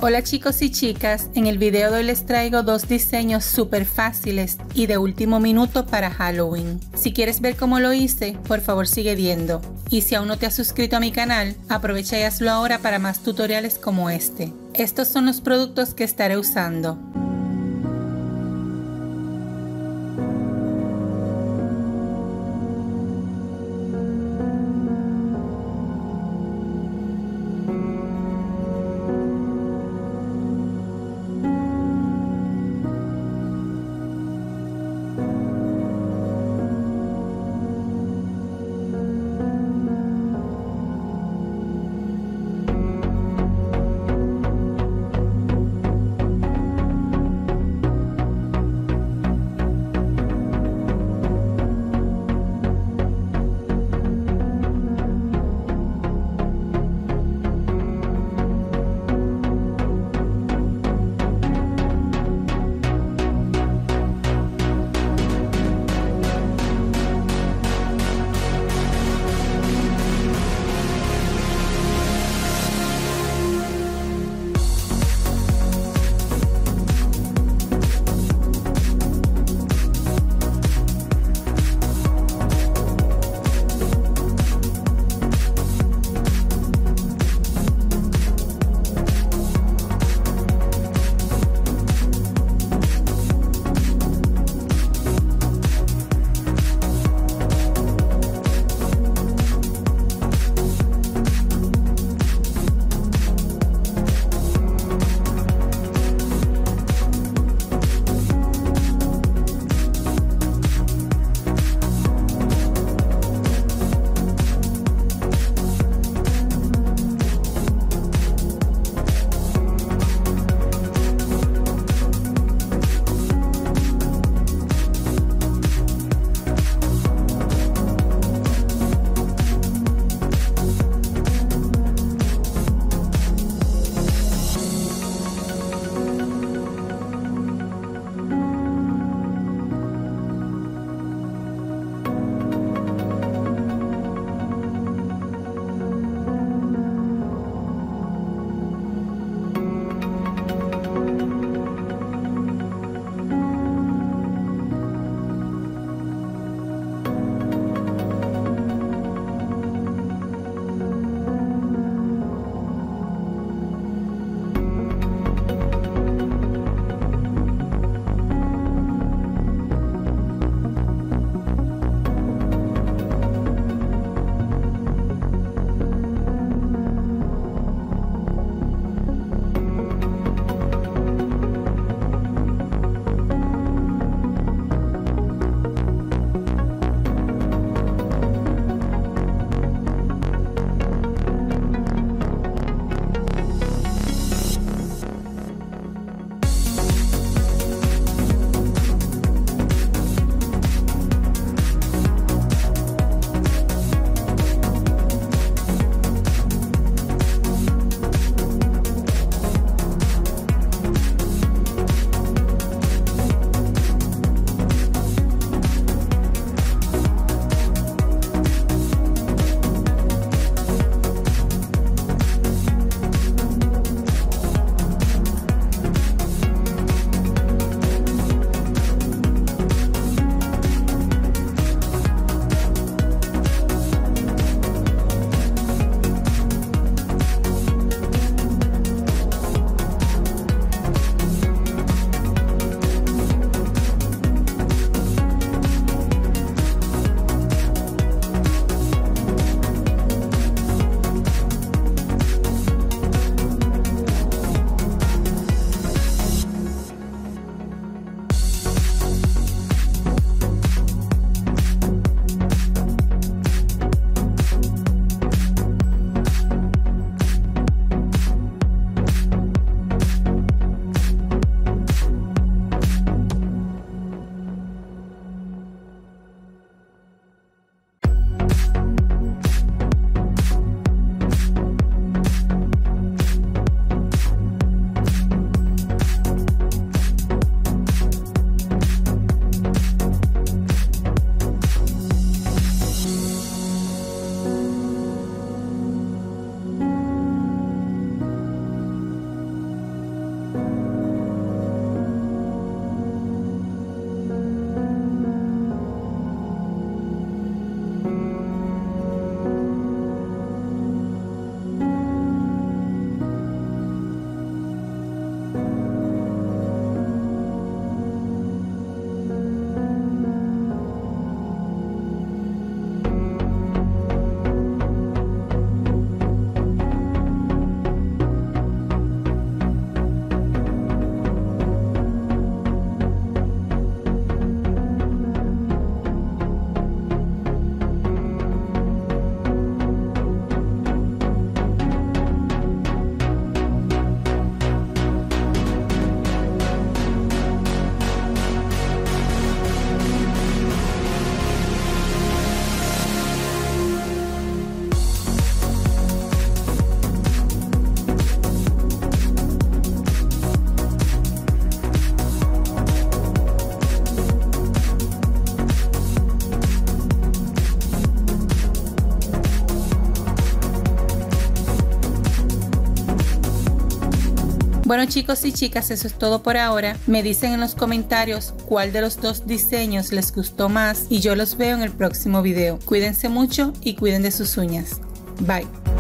Hola chicos y chicas, en el video de hoy les traigo dos diseños súper fáciles y de último minuto para Halloween. Si quieres ver cómo lo hice, por favor sigue viendo. Y si aún no te has suscrito a mi canal, aprovecha y hazlo ahora para más tutoriales como este. Estos son los productos que estaré usando. Bueno chicos y chicas, eso es todo por ahora. Me dicen en los comentarios cuál de los dos diseños les gustó más y yo los veo en el próximo video. Cuídense mucho y cuiden de sus uñas. Bye.